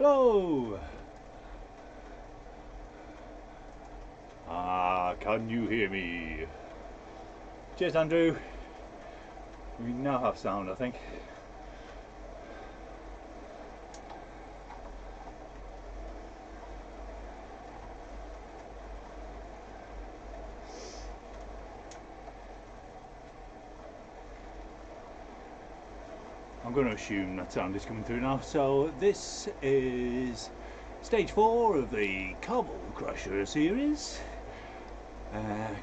Hello! Ah, can you hear me? Cheers, Andrew. We now have sound, I think. I'm going to assume that sound is coming through now. So this is stage 4 of the Cobble Crusher series.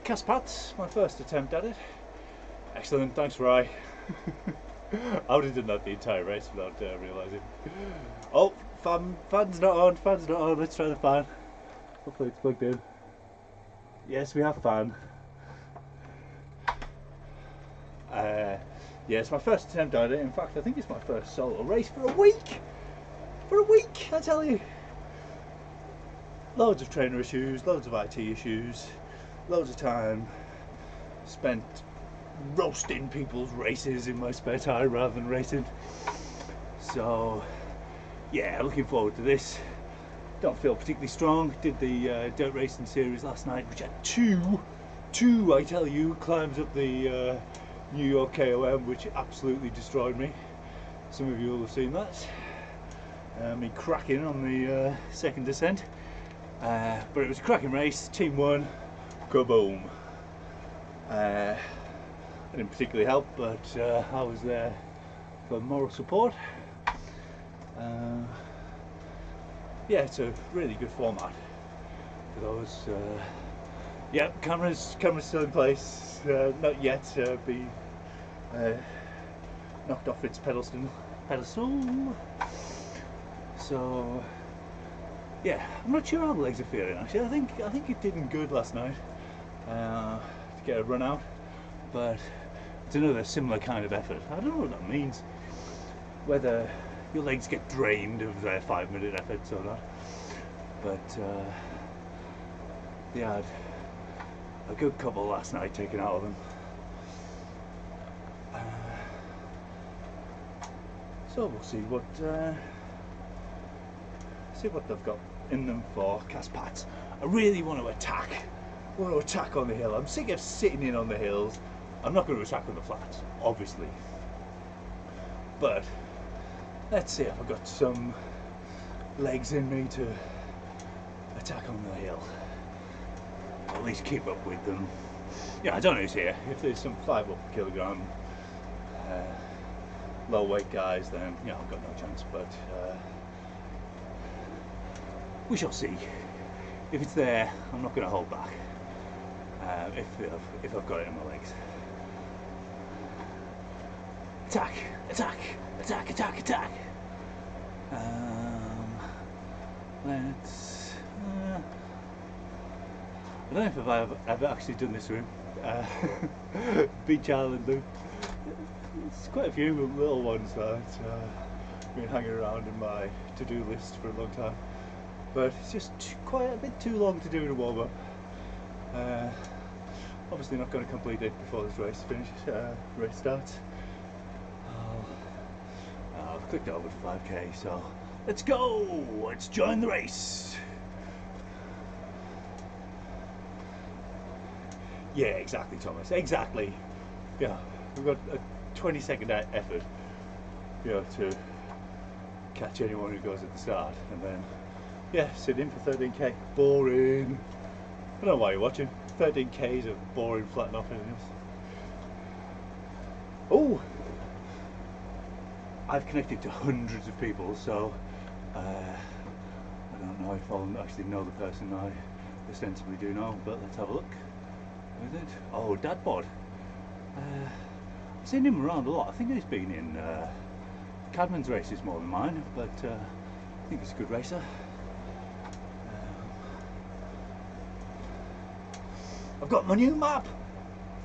Casse-Pattes, my first attempt at it. Excellent, thanks Rye. I would have done that the entire race without realising. Oh, fan's not on, let's try the fan. Hopefully it's plugged in. Yes, we have a fan. Yeah, it's my first attempt at it. In fact, I think it's my first solo race for a week! For a week, I tell you! Loads of trainer issues, loads of IT issues, loads of time spent roasting people's races in my spare time rather than racing. So, yeah, looking forward to this. Don't feel particularly strong. Did the dirt racing series last night, which had two, I tell you, climbs up the New York KOM, which absolutely destroyed me. Some of you will have seen that. Me cracking on the second descent. But it was a cracking race. Team won. Kaboom. I didn't particularly help, but I was there for moral support. Yeah, it's a really good format for those. Yeah, camera's still in place. Not yet be knocked off its pedestal. So yeah, I'm not sure how the legs are feeling actually. I think it did good last night to get a run out, but it's another similar kind of effort. I don't know what that means, whether your legs get drained of their 5-minute efforts or not, but they had a good couple last night taken out of them. So we'll see what they've got in them for Casse-Pattes. I really want to attack. On the hill. I'm sick of sitting in on the hills. I'm not going to attack on the flats, obviously. But let's see if I've got some legs in me to attack on the hill. Or at least keep up with them. Yeah, I don't know who's here. If there's some 5 up kilogram low weight guys, then yeah, I've got no chance. But we shall see. If it's there, I'm not going to hold back. If I've got it in my legs. Attack! Attack! Attack! Attack! Attack! Let's. I don't know if I've ever actually done this route. Beach Island loop. It's quite a few little ones that been hanging around in my to-do list for a long time. But it's just quite a bit too long to do in a warm-up. Obviously not going to complete it before this race starts. I've clicked over to 5k, so let's go! Let's join the race! Yeah, exactly, Thomas, exactly. Yeah, we've got a 20-second effort, you know, to catch anyone who goes at the start, and then yeah, sit in for 13k. Boring. I don't know why you're watching. 13k's of boring, flattened off anything. Oh, I've connected to hundreds of people, so I don't know if I'll actually know the person I ostensibly do know, but let's have a look. Who is it? Oh, Dadbod. I've seen him around a lot. I think he's been in Cadman's races more than mine, but I think he's a good racer. I've got my new map!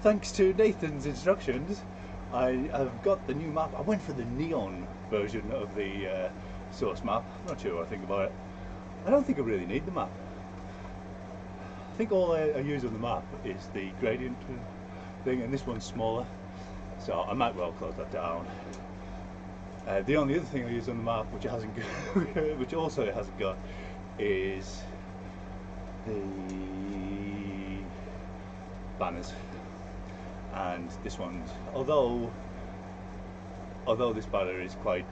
Thanks to Nathan's instructions, I have got the new map. I went for the neon version of the source map. I'm not sure what I think about it. I don't think I really need the map. I think all I use on the map is the gradient thing, and this one's smaller, so I might well close that down. The only other thing I use on the map, which it hasn't got, which also it hasn't got, is the banners. And this one's, although this banner is quite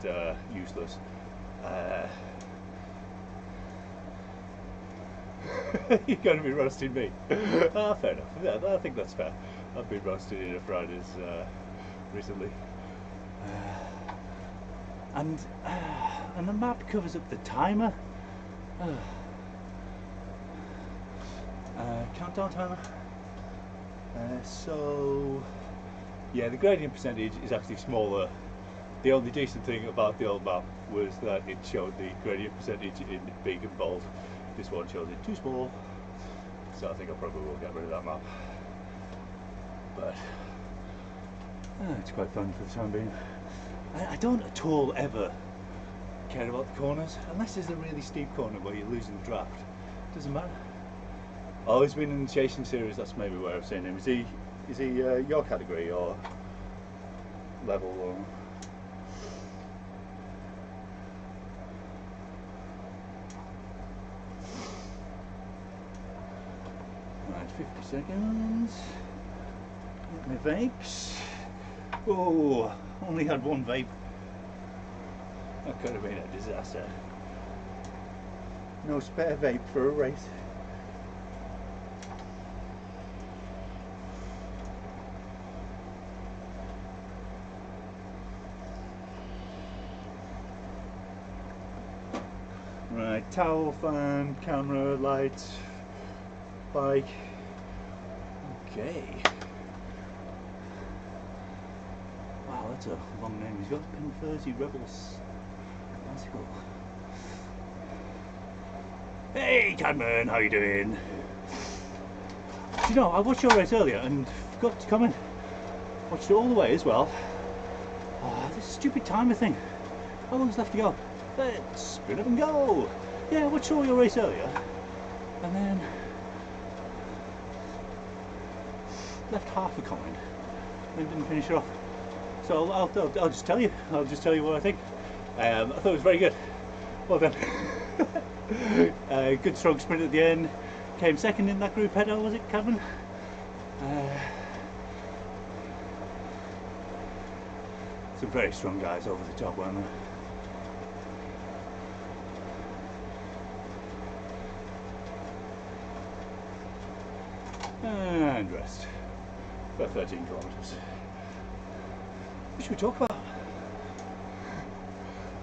useless, you're going to be roasting me. Fair enough. Yeah, I think that's fair. I've been roasted in a Fridays recently. And the map covers up the timer. Countdown timer. So yeah, the gradient percentage is actually smaller. The only decent thing about the old map was that it showed the gradient percentage in big and bold. This one shows it too small, so I think I probably will get rid of that map. But it's quite fun for the time being. I don't at all ever care about the corners, unless there's a really steep corner where you're losing the draft. Doesn't matter. Oh, he's been in the chasing series. That's maybe where I've seen him. Is he your category or level or? Right, 50 seconds. Get my vapes. Oh, only had one vape. That could have been a disaster. No spare vape for a race. Right, towel, fan, camera, lights, bike. Okay. Wow, that's a long name. He's got Pin30 Rebels bicycle. Hey, Cadman, how you doing? Do you know, I watched your race earlier and forgot to comment. Watched it all the way as well. Oh, this stupid timer thing. How long's left to go? Let's spin up and go. Yeah, I watched all your race earlier, and then left half a comment and didn't finish it off. So I'll just tell you. I'll just tell you what I think. I thought it was very good. Well done. Good strong sprint at the end. Came second in that group header, was it, Kevin? Some very strong guys over the top, weren't there? And rest for 13 kilometres. What should we talk about?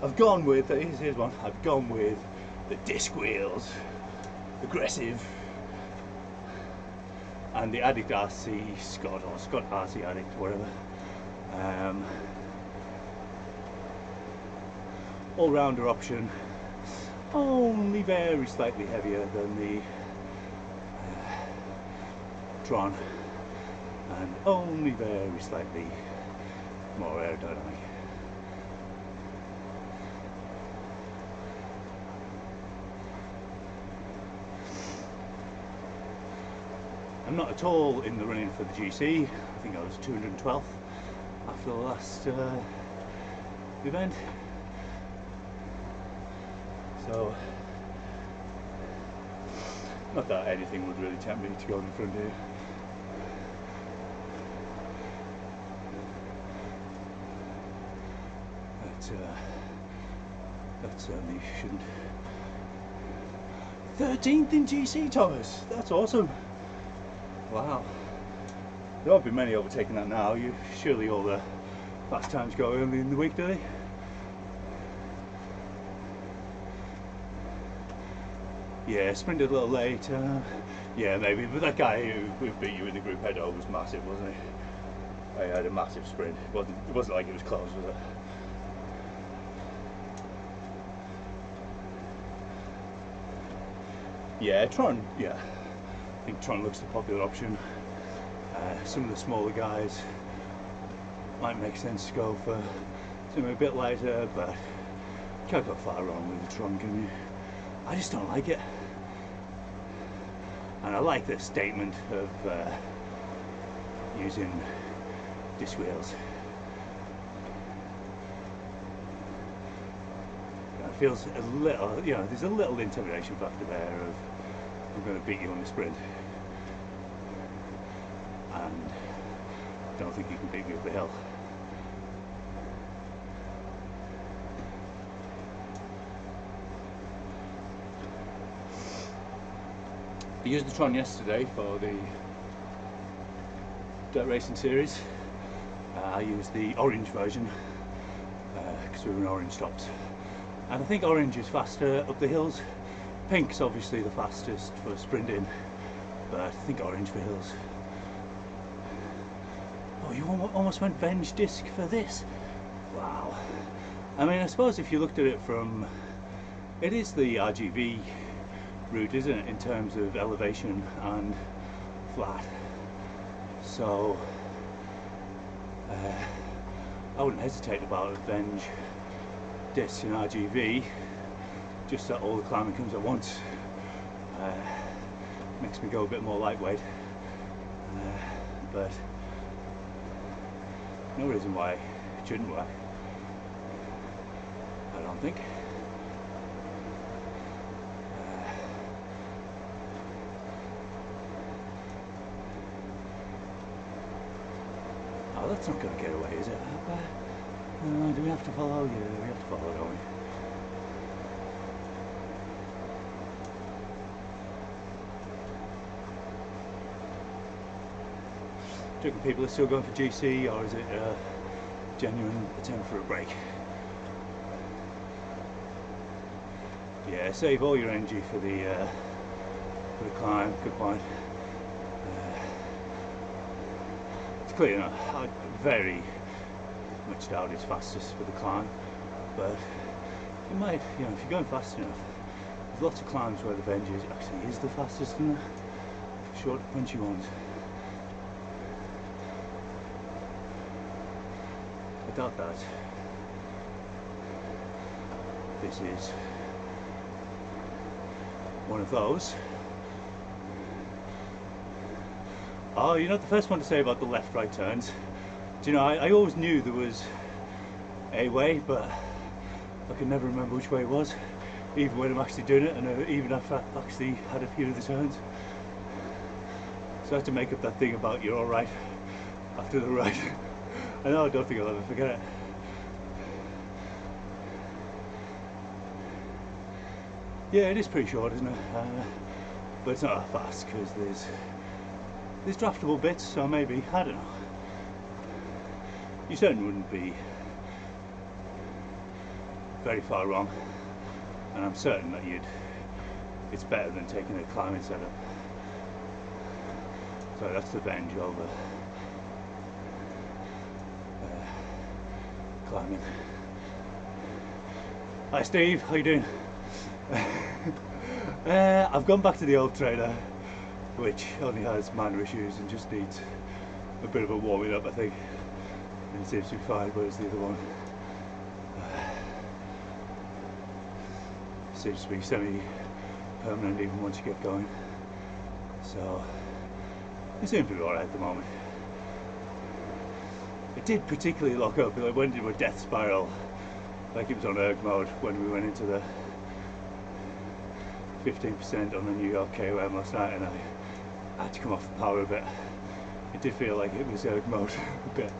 I've gone with, here's one, I've gone with the disc wheels, aggressive, and the Addict RC Scott, or Scott RC Addict, whatever. All-rounder option, only very slightly heavier than the Tron, and only very slightly more aerodynamic. I'm not at all in the running for the GC. I think I was 212th after the last event. So, not that anything would really tempt me to go in front of you. That certainly shouldn't. 13th in GC, Thomas. That's awesome. Wow. There won't be many overtaking that now. You surely all the fast times go early in the week, do they? Yeah, sprinted a little late. Yeah, maybe. But that guy who beat you in the group header was massive, wasn't he? He had a massive sprint. It wasn't like it was close, was it? Yeah, Tron. Yeah, I think Tron looks the popular option. Some of the smaller guys might make sense to go for something a bit lighter, but can't go far wrong with the Tron, can you? I just don't like it, and I like the statement of using disc wheels. feels a little, you know, there's a little intimidation factor there of I'm going to beat you on the sprint, and I don't think you can beat me up the hill. I used the Tron yesterday for the dirt racing series. I used the orange version because we were in orange tops, and I think orange is faster up the hills. Pink's obviously the fastest for sprinting, but I think orange for hills. Oh, you almost went Venge disc for this? Wow. I mean, I suppose if you looked at it from, it is the RGV route, isn't it, in terms of elevation and flat. So I wouldn't hesitate about a Venge disc in RGV, just that all the climbing comes at once. Makes me go a bit more lightweight, but no reason why it shouldn't work, I don't think. Oh, that's not going to get away, is it? Do we have to follow? Yeah, we have to follow, don't we? Do you reckon people are still going for GC, or is it a genuine attempt for a break? Yeah, save all your energy for the climb. Good point. It's clear enough. I very much doubt it's fastest for the climb, but it might. You know, if you're going fast enough, there's lots of climbs where the Venge actually is the fastest in the short, punchy ones. I doubt that this is one of those. Oh, you're not the first one to say about the left-right turns. Do you know, I always knew there was a way, but I could never remember which way it was, even when I'm actually doing it, and even after I've actually had a few of the turns. So I have to make up that thing about you're alright after the right. I know, I don't think I'll ever forget it. Yeah, it is pretty short, isn't it? But it's not that fast because there's draftable bits, so maybe, I don't know. You certainly wouldn't be very far wrong, and I'm certain that it's better than taking a climbing setup. So that's the Venge over climbing. Hi Steve, how you doing? I've gone back to the old trainer, which only has minor issues and just needs a bit of a warming up, I think, and it seems to be fine, whereas the other one seems to be semi-permanent even once you get going. So it seems to be alright at the moment. It did particularly lock up. It went into a death spiral, like it was on erg mode when we went into the 15% on the New York KOM last night, and I had to come off the power a bit. It did feel like it was erg mode a bit.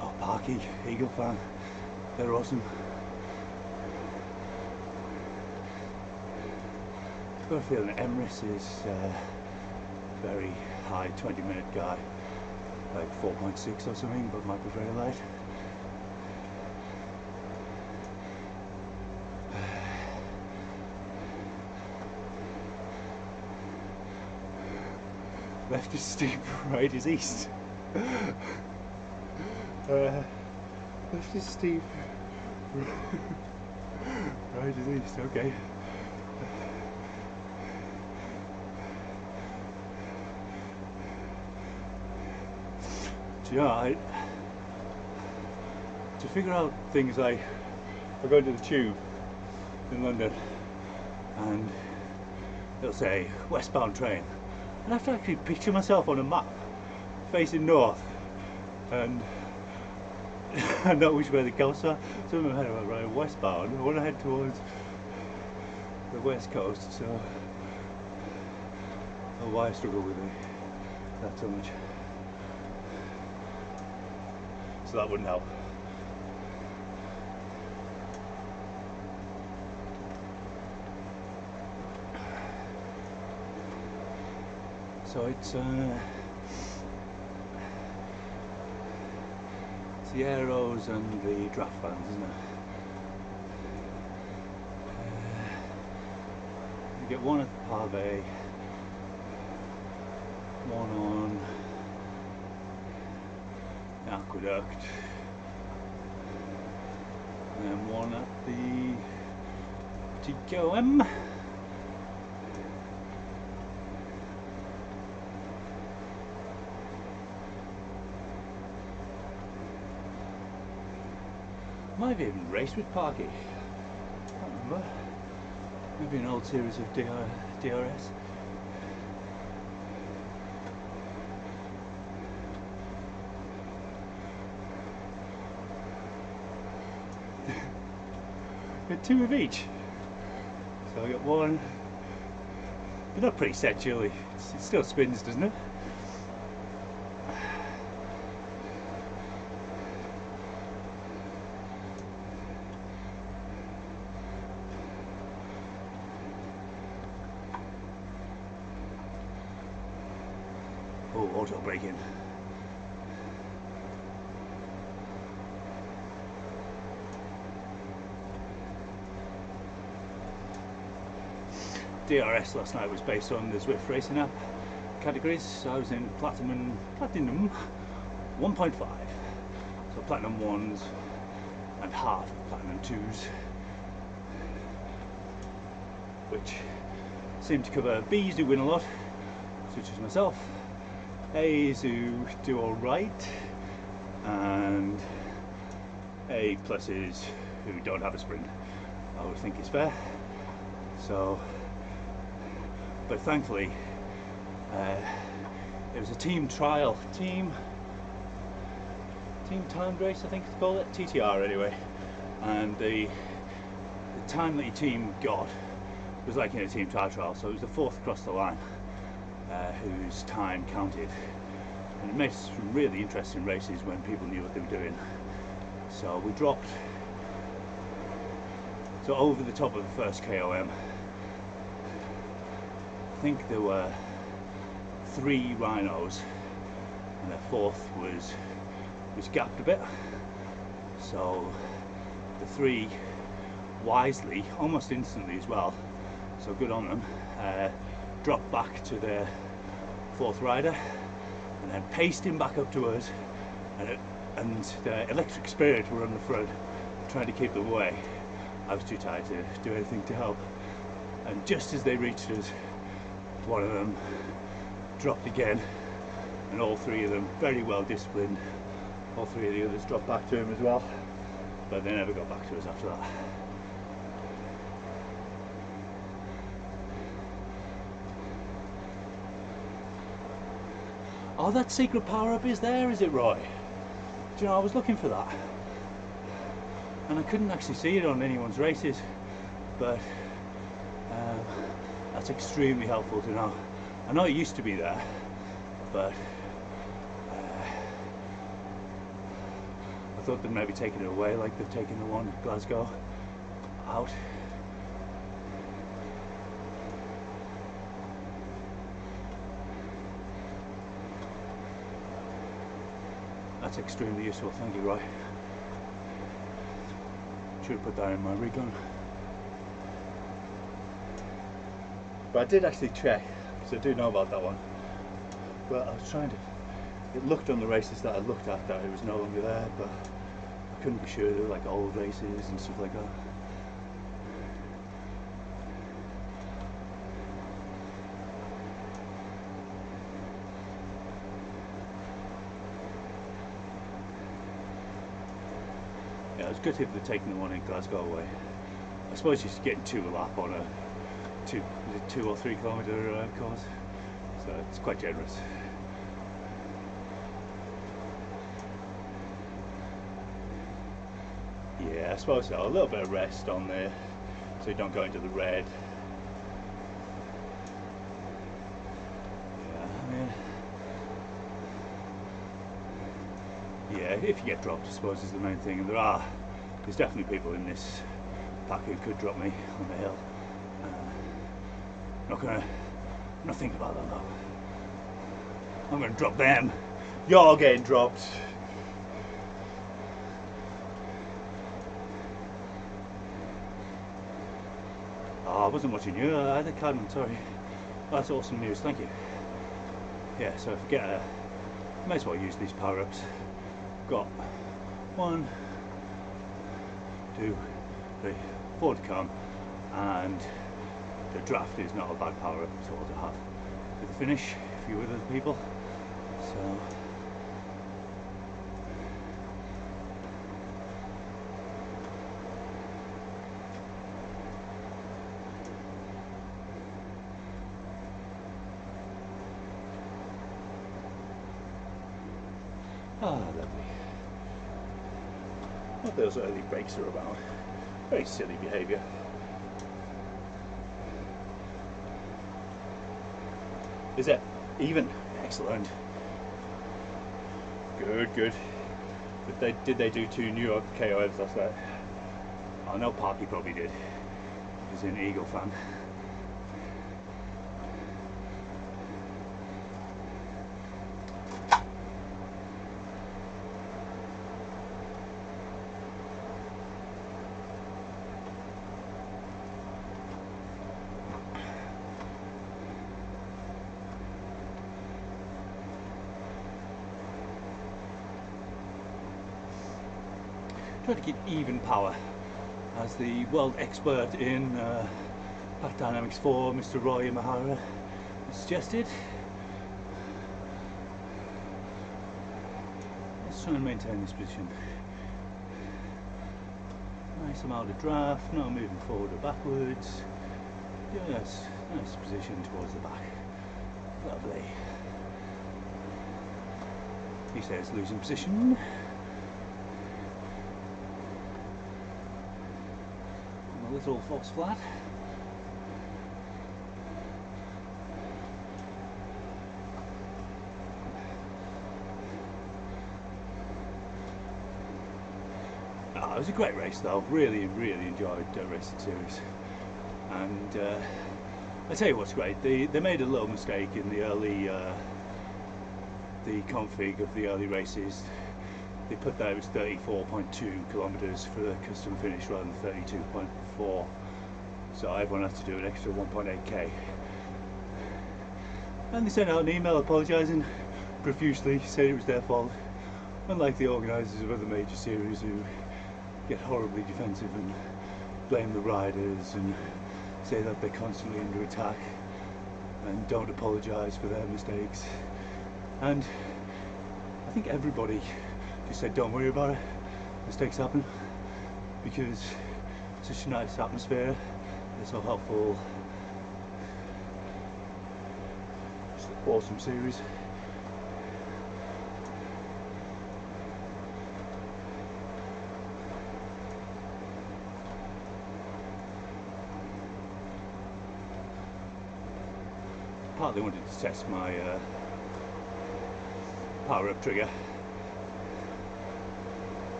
Oh, Parky, Eagle fan, they're awesome. I've got a feeling that Emrys is very high 20-minute guy, like 4.6 or something, but might be very light. Left is steep, right is east. Left is steep, right is east, okay. Yeah, to figure out things like, I go to the tube in London and it'll say westbound train, and I have to actually picture myself on a map facing north, and I know which way the coasts are. Some of them head right westbound. I want to head towards the west coast, so oh, why I struggle with it that so much. So that wouldn't help. So it's the aeros and the draft vans, isn't it? You get one at the Pavé, one on the Aqueduct, and then one at the Ticom. Might have even raced with Parky. I can't remember. Maybe an old series of DRS. Got two of each. So I got one. But not pretty set, surely. It still spins, doesn't it? Oh, auto braking. DRS last night was based on the Zwift racing app categories. So I was in platinum 1.5. So platinum 1s and half of platinum 2s, which seem to cover Bs who win a lot, such as myself, A's who do alright, and A pluses who don't have a sprint. I would think it's fair. So, but thankfully it was a team trial, team timed race, I think it's called it, TTR anyway, and the time that your team got was like in a team trial, so it was the fourth across the line whose time counted, and it made some really interesting races when people knew what they were doing. So we dropped over the top of the first KOM. I think there were 3 rhinos and the fourth was gapped a bit, so the 3 wisely, almost instantly as well, so good on them, dropped back to their fourth rider and then paced him back up to us, and the Electric Spirit were on the front trying to keep them away. I was too tired to do anything to help, and just as they reached us, one of them dropped again, and all 3 of them, very well disciplined, all 3 of the others dropped back to him as well, but they never got back to us after that. Oh, that secret power-up is there, is it, Roy? Do you know, I was looking for that, and I couldn't actually see it on anyone's races, but that's extremely helpful to know. I know it used to be there, but I thought they'd maybe taken it away like they've taken the one at Glasgow out. That's extremely useful, thank you, Roy. Should have put that in my recon. But I did actually check, because I do know about that one. But I was trying to, it looked on the races that I looked at that it was no longer there, but I couldn't be sure. They were like old races and stuff like that. Yeah, it was good if they'd taken the one in Glasgow away. I suppose you're getting 2 a lap on a 2 or 3 kilometre course, so it's quite generous. Yeah, I suppose so. A little bit of rest on there so you don't go into the red. Yeah, I mean, yeah, if you get dropped, I suppose is the main thing. And there's definitely people in this pack who could drop me on the hill. I'm not thinking about that though. I'm gonna drop them. You're getting dropped. Oh, I wasn't watching you. I had a Cadman, sorry. Oh, that's awesome news, thank you. Yeah, so if I get may as well use these power-ups. Got 1, 2, 3, 4 to come, and the draft is not a bad power-up at all to have for the finish if you're with other people. So lovely. What those early breaks are about. Very silly behaviour. Is it even? Excellent. Good, good. Did they do 2 New York KOFs last night? I know Parky probably did. He's an Eagle fan. Try to keep even power, as the world expert in pack dynamics 4, Mr. Roy Imahara, suggested. Let's try and maintain this position. Nice amount of draft, not moving forward or backwards. Yes, nice position towards the back. Lovely. He says losing position. A little false flat. It was a great race though. Really enjoyed racing series. And I tell you what's great. They made a little mistake in the early the config of the early races. They put that it was 34.2 kilometers for the custom finish rather than 32.4. So everyone has to do an extra 1.8k. And they sent out an email apologising profusely, said it was their fault. Unlike the organisers of other major series who get horribly defensive and blame the riders and say that they're constantly under attack and don't apologise for their mistakes. And I think everybody just said don't worry about it, mistakes happen, because it's such a nice atmosphere, they're so helpful, it's an awesome series. Partly wanted to test my power up trigger.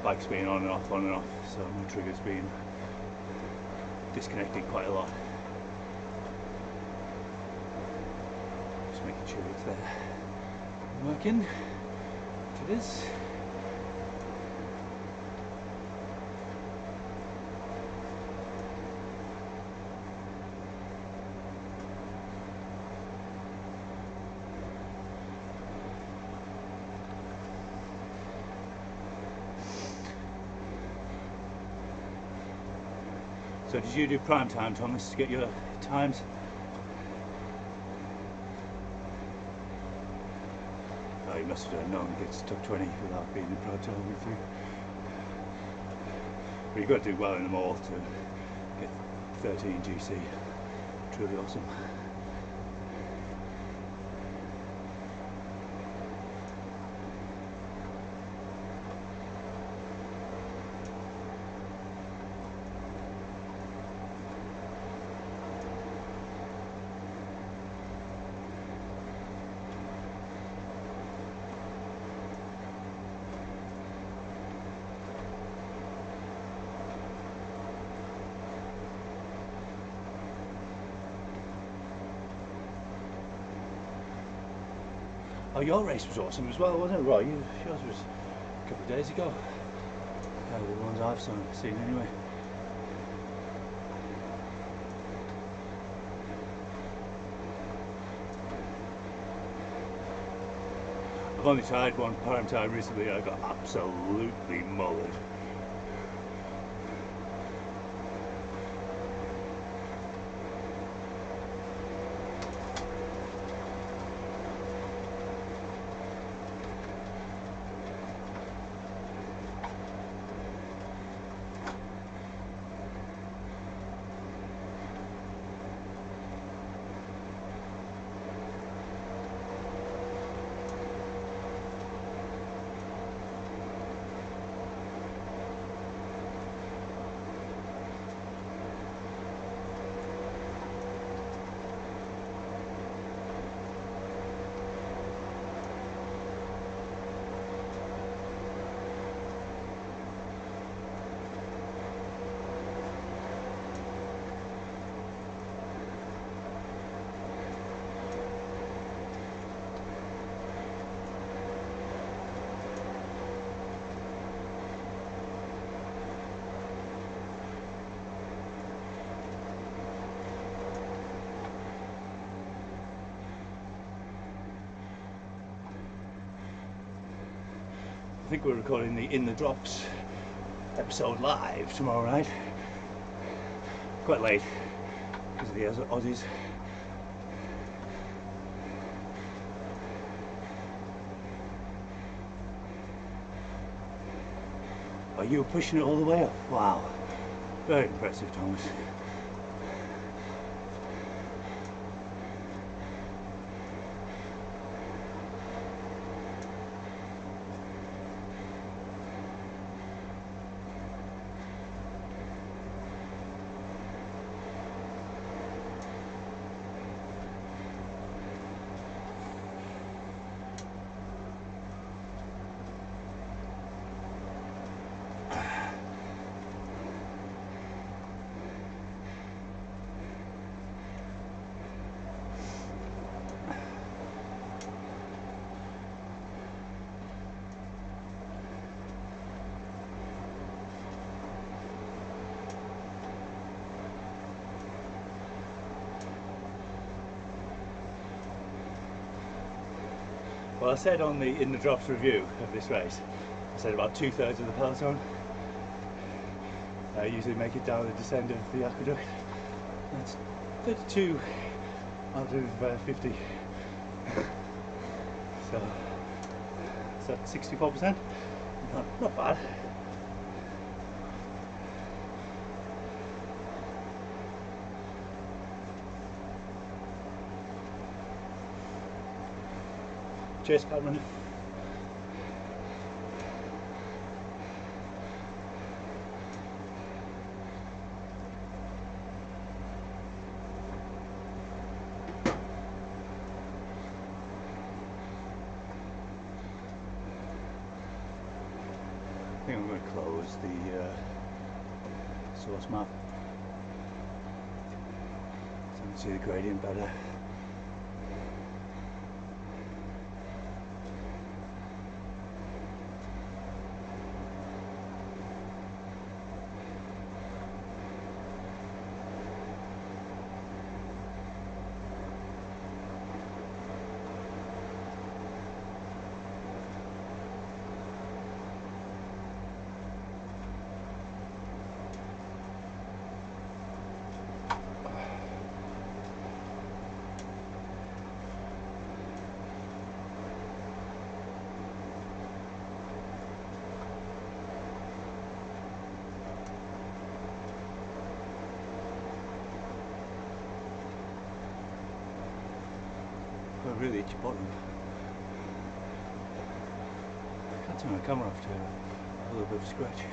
Bike's been on and off, so my trigger's been disconnected quite a lot. Just making sure it's there working, which it is. So did you do prime time, Thomas, to get your times? Oh, you must have done. No one gets top 20 without being in prime time with you. But you've got to do well in them all to get 13 GC. Truly awesome. Oh, your race was awesome as well, wasn't it, Roy? Yours was a couple of days ago. The ones I've seen anyway. I've only tried one prime time recently. I got absolutely mullered. I think we're recording the In the Drops episode live tomorrow night. Quite late because of the Aussies. Are you pushing it all the way up? Wow, very impressive, Thomas. Well, I said on the In the Drops review of this race, I said about 2/3 of the peloton usually make it down the descent of the aqueduct. That's 32 out of 50. So, is that 64%? Not bad. Cheers, Cameron. I think I'm going to close the source map so you can see the gradient better. Got a really itchy bottom. I can't turn my camera off to a little bit of a scratch.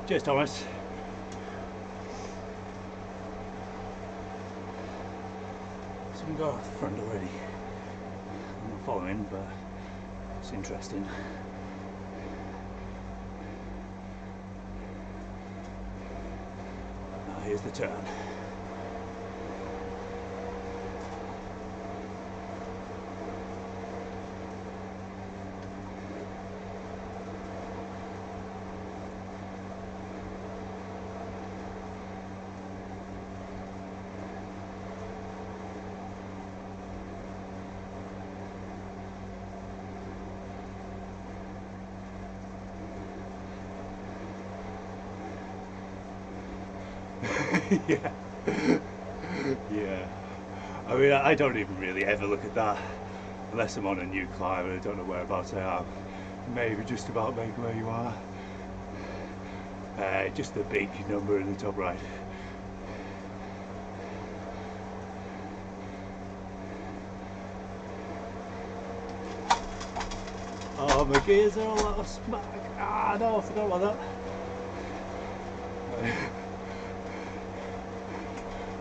Cheers, Thomas. Someone got off the front already. I'm not following, but it's interesting. here's the turn. Yeah. Yeah. I mean, I don't even really ever look at that unless I'm on a new climb and I don't know whereabouts I am. Maybe just about make where you are. Just the big number in the top right. Oh, my gears are all out of smack. Ah, no, I forgot about that.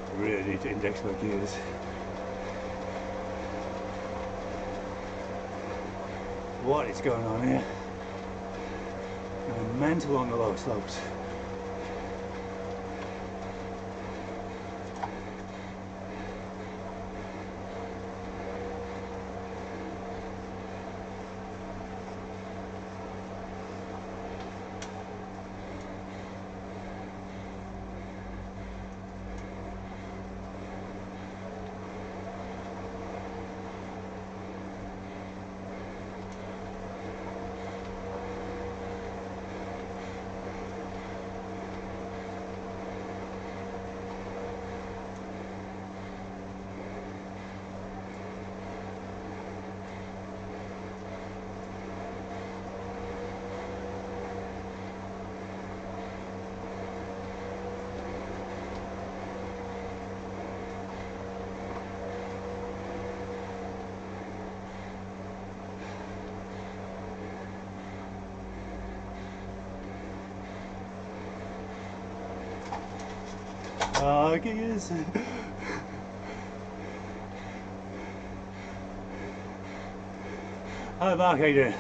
I really need to index my gears. What is going on here? I'm mental on the low slopes. Oh, gears. Hi Mark, how you doing?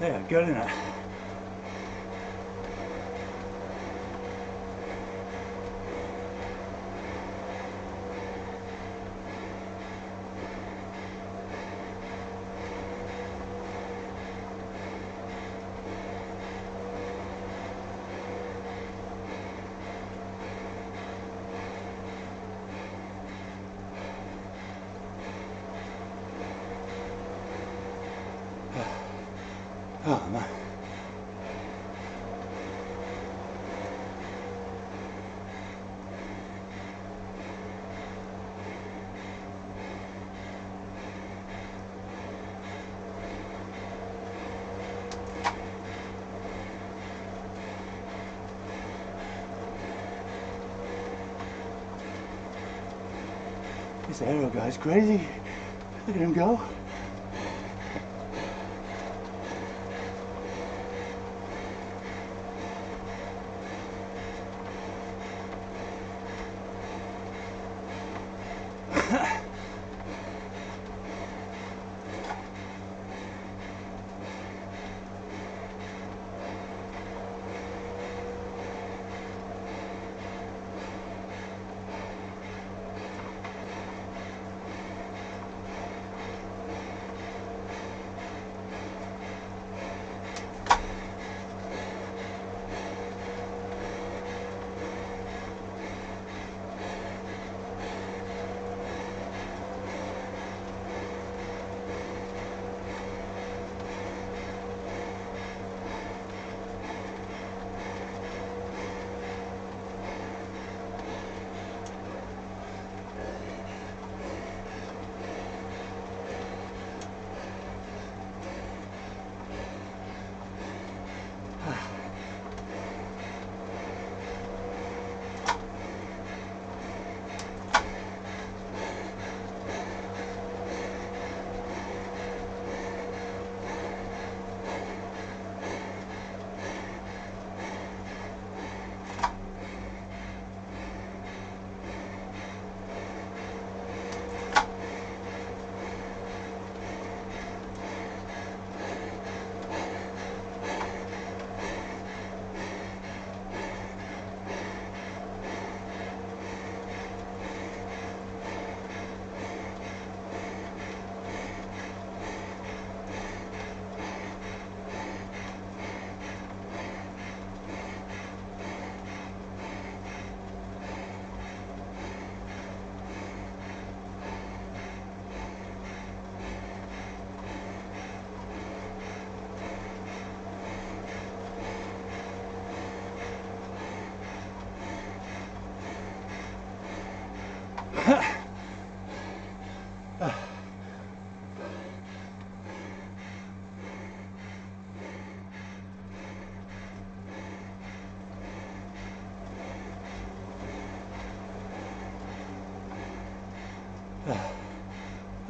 Yeah, good enough. Oh man. This aero guy's crazy. Look at him go.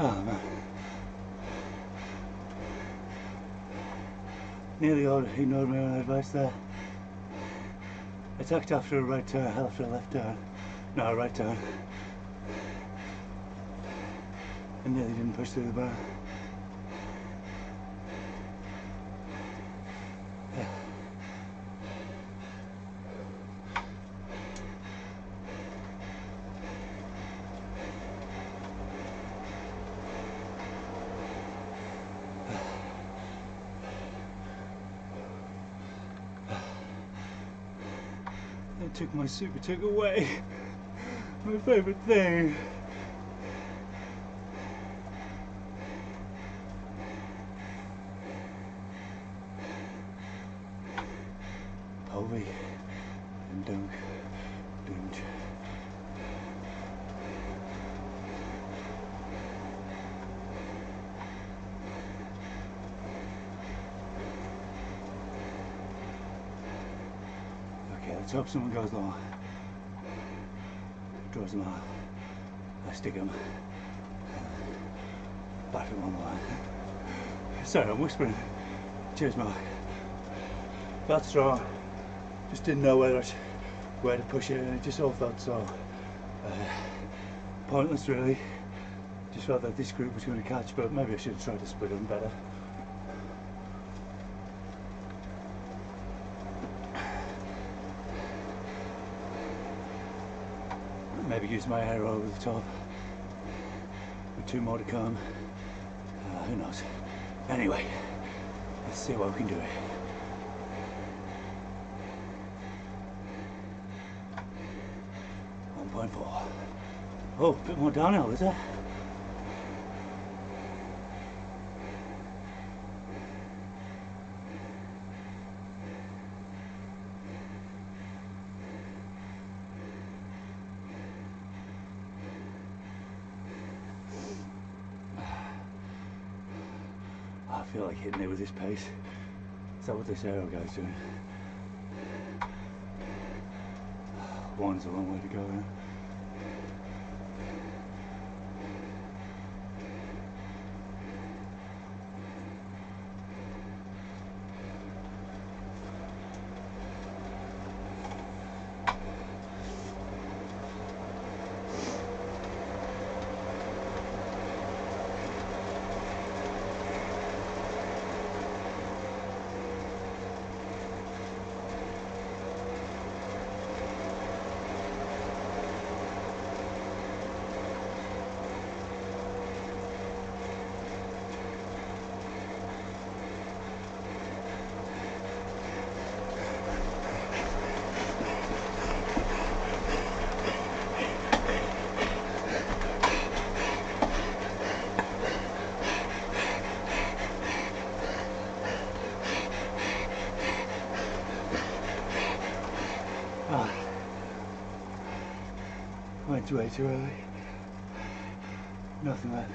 Oh man. Nearly ignored my own advice there. Attacked after a right turn, after a left turn. No, a right turn. And nearly didn't push through the bar. They took my super tick away. My favourite thing. Povey and Dunk. Okay, let's hope someone goes long. Draws them out. I stick them. Batter them on the line. Sorry, I'm whispering. Cheers, Mark. Felt strong. Just didn't know where to push it, and it just all felt so pointless, really. Just felt that this group was going to catch, but maybe I should have tried to split them better. Maybe use my arrow over the top. With 2 more to come. Who knows? Anyway, let's see what we can do. Oh, a bit more downhill, is there? I feel like hitting it with this pace. Is that what this arrow guy's doing? One's a long way to go now. Went way too early. Nothing left.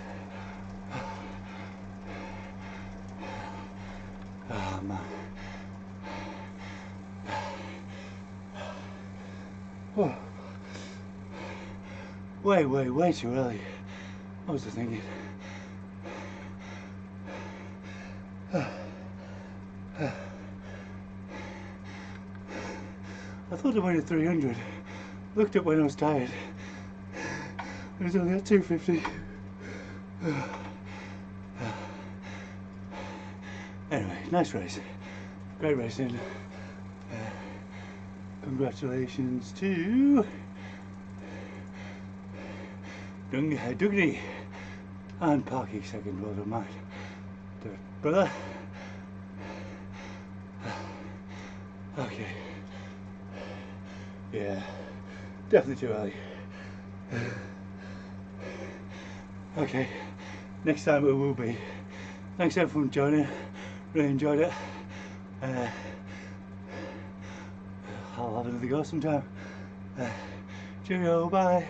Oh man. Oh. Way too early. What was I thinking? I thought I went at 300. Looked up when I was tired. It was only at 250. Anyway, nice race. Great racing. Congratulations to Dougie and Parky, second. Well done, mate. Brother. Okay. Yeah, definitely too early. Okay, next time it will be. Thanks everyone for joining. Really enjoyed it. I'll have another go sometime. Cheerio, bye.